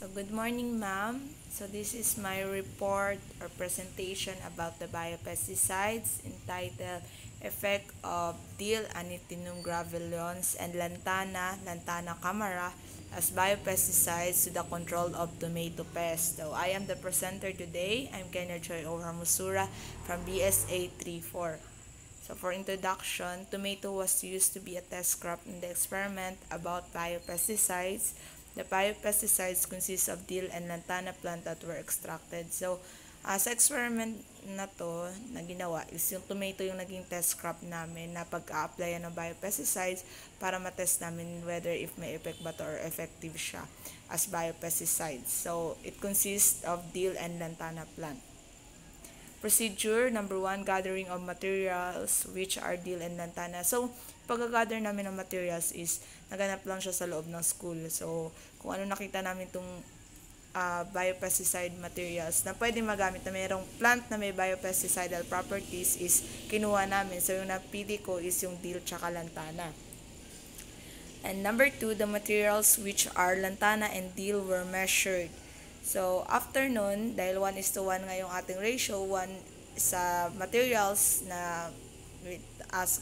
So, good morning, ma'am. So, this is my report or presentation about the biopesticides entitled Effect of Dill, Anitinum graveolens, and Lantana camara as biopesticides to the control of tomato pest. So, I am the presenter today. I'm Kenya Joy Ohamusura from BSA 34. So for introduction, tomato was used to be a test crop in the experiment about biopesticides. The biopesticides consist of dill and lantana plant that were extracted. So sa experiment na to na ginawa is yung tomato yung naging test crop namin na pag-a-applyan ng biopesticides para matest namin whether if may effect ba to or effective siya as biopesticides. So it consists of dill and lantana plant. Procedure, number 1, gathering of materials which are dill and lantana. So, pag-gather namin ng materials is naganap lang siya sa loob ng school. So, kung ano nakita namin itong biopesticide materials na pwede magamit na mayroong plant na may biopesticidal properties is kinuha namin. So, yung napili ko is yung dill tsaka lantana. And number 2, the materials which are lantana and dill were measured. So, after nun, dahil 1:1 nga yung ating ratio, 1 sa materials na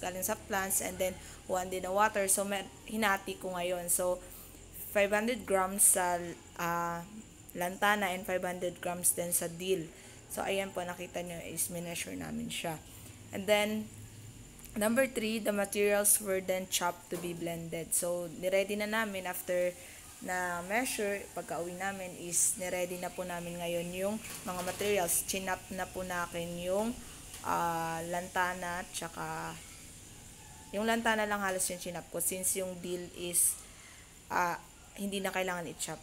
galing sa plants and then 1 din na water. So, hinati ko ngayon. So, 500 grams sa lantana and 500 grams din sa dill. So, ayan po, nakita nyo is mineasure namin siya. And then, number 3, the materials were then chopped to be blended. So, niready na namin after na measure, pagka-uwi namin is niready na po namin ngayon yung mga materials. Chinap na po natin yung lantana, tsaka yung lantana lang halos yung chinap ko since yung dill is hindi na kailangan i-chop.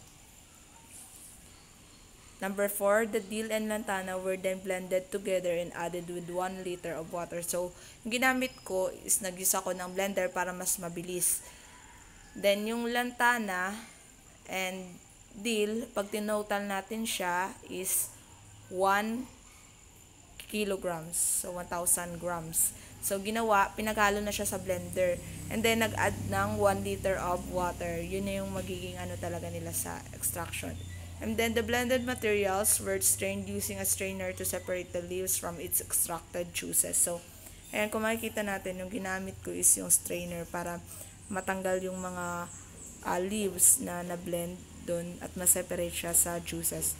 Number 4, the dill and lantana were then blended together and added with 1 liter of water. So, yung ginamit ko is nag-use ako ng blender para mas mabilis. Then, yung lantana and dill, pag tinotal natin siya is 1 kilograms. So, 1,000 grams. So, ginawa, pinaghalo na siya sa blender. And then, nag-add ng 1 liter of water. Yun na yung magiging talaga nila sa extraction. And then, the blended materials were strained using a strainer to separate the leaves from its extracted juices. So, ayan, kung makikita natin, yung ginamit ko is yung strainer para matanggal yung mga leaves na na-blend dun at ma-separate siya sa juices.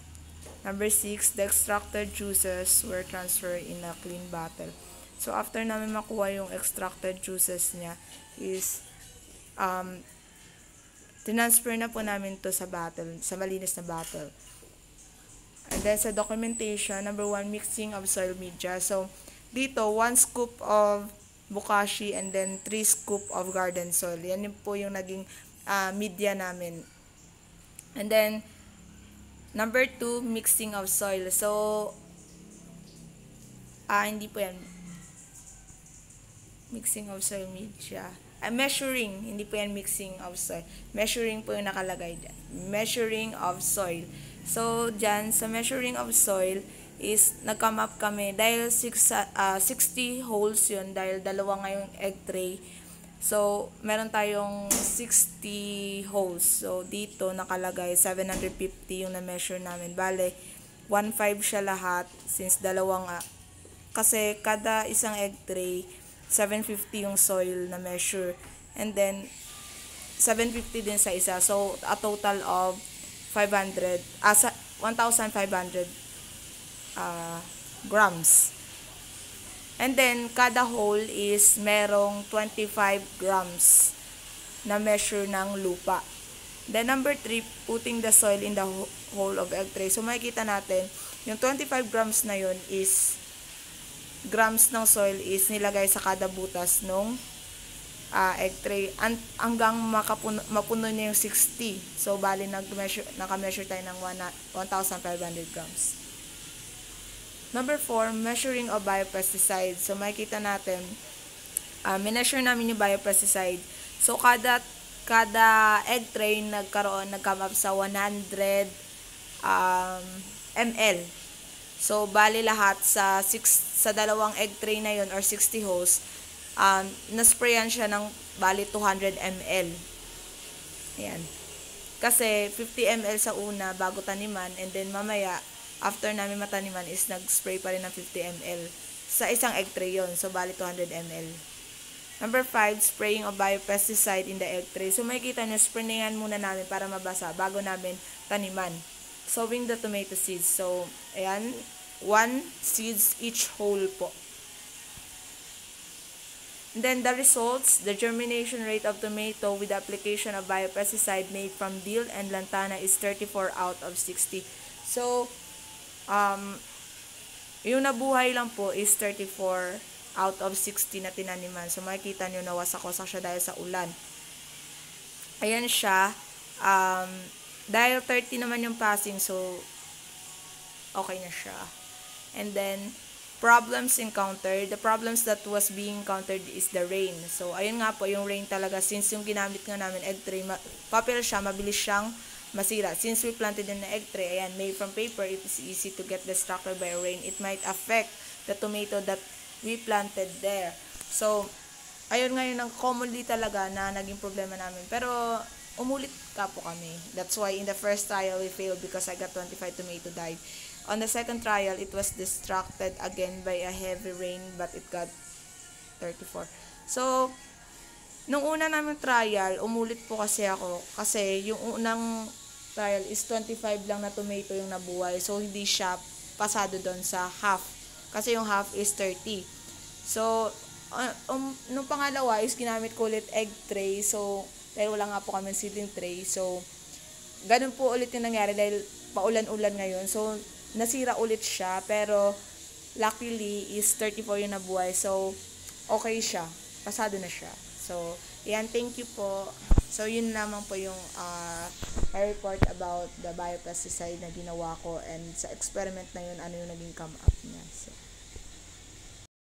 Number 6, the extracted juices were transferred in a clean bottle. So, after namin makuha yung extracted juices niya is transfer na po namin to sa bottle, sa malinis na bottle. And then, sa documentation, number 1, mixing of soil media. So, dito, 1 scoop of bokashi and then 3 scoop of garden soil. Yan po yung naging media namin. And then, number 2, mixing of soil. So, hindi po yan. Mixing of soil media. Measuring, hindi po yan mixing of soil. Measuring po yung nakalagay dyan. Measuring of soil. So, dyan, sa measuring of soil, is nag-come up kami, dahil 60 holes yun, dahil dalawa ngayong egg tray. So, meron tayong 60 holes. So, dito nakalagay 750 yung na-measure namin. Bale, 1.5 siya lahat since dalawa nga. Kasi kada isang egg tray, 750 yung soil na measure. And then, 750 din sa isa. So, a total of 1,500 grams. And then, kada hole is merong 25 grams na measure ng lupa. Then, number 3, putting the soil in the hole of egg tray. So, makikita natin, yung 25 grams na yun is, grams ng soil is nilagay sa kada butas ng egg tray. Hanggang mapuno niya yung 60. So, bali, naka-measure tayo ng 1,500 grams. Number 4, measuring of biopesticides. So, makikita natin, mineasure namin yung biopesticide. So, kada egg tray nag-come up sa 100 ml. So, bali lahat sa dalawang egg tray na yun or 60 holes, nasprayan siya ng bali 200 ml. Ayan. Kasi 50 ml sa una bago taniman, and then mamaya after namin mataniman is nag-spray pa rin ng 50 ml. Sa isang egg tray yun. So, bali 200 ml. Number 5, spraying of biopesticide in the egg tray. So, makikita nyo, sprayan muna namin para mabasa bago namin taniman. Sowing the tomato seeds. So, ayan, 1 seeds each hole po. And then, the results, the germination rate of tomato with the application of biopesticide made from dill and lantana is 34 out of 60. So, yung nabuhay lang po is 34 out of 60 na tinaniman. So, makikita nyo na wasak-wasak siya dahil sa ulan. Ayan siya. Dahil 30 naman yung passing, so, okay na siya. And then, problems encountered. The problems that was being encountered is the rain. So, ayun nga po, yung rain talaga. Since yung ginamit nga namin egg tray, papel siya, mabilis siyang masira. Since we planted in the egg tray, ayan, made from paper, it is easy to get destructed by rain. It might affect the tomato that we planted there. So, ayun ngayon ang commonly talaga na naging problema namin. Pero, umulit ka po kami. That's why in the first trial, we failed because I got 25 tomato died. On the second trial, it was distracted again by a heavy rain, but it got 34. So, nung una namin trial, umulit po kasi ako. Kasi yung unang trial is 25 lang na tomato yung nabuhay. So, hindi siya pasado doon sa half. Kasi yung half is 30. So, nung pangalawa is ginamit ko ulit egg tray. So, dahil wala nga po kami seedling tray. So, ganun po ulit yung nangyari dahil paulan-ulan ngayon. So, nasira ulit siya. Pero, luckily is 34 yung nabuhay. So, okay siya. Pasado na siya. So, yan. Thank you po. So, yun naman po yung report about the biopesticide na ginawa ko. And sa experiment na yun, ano yung naging come up niya. So,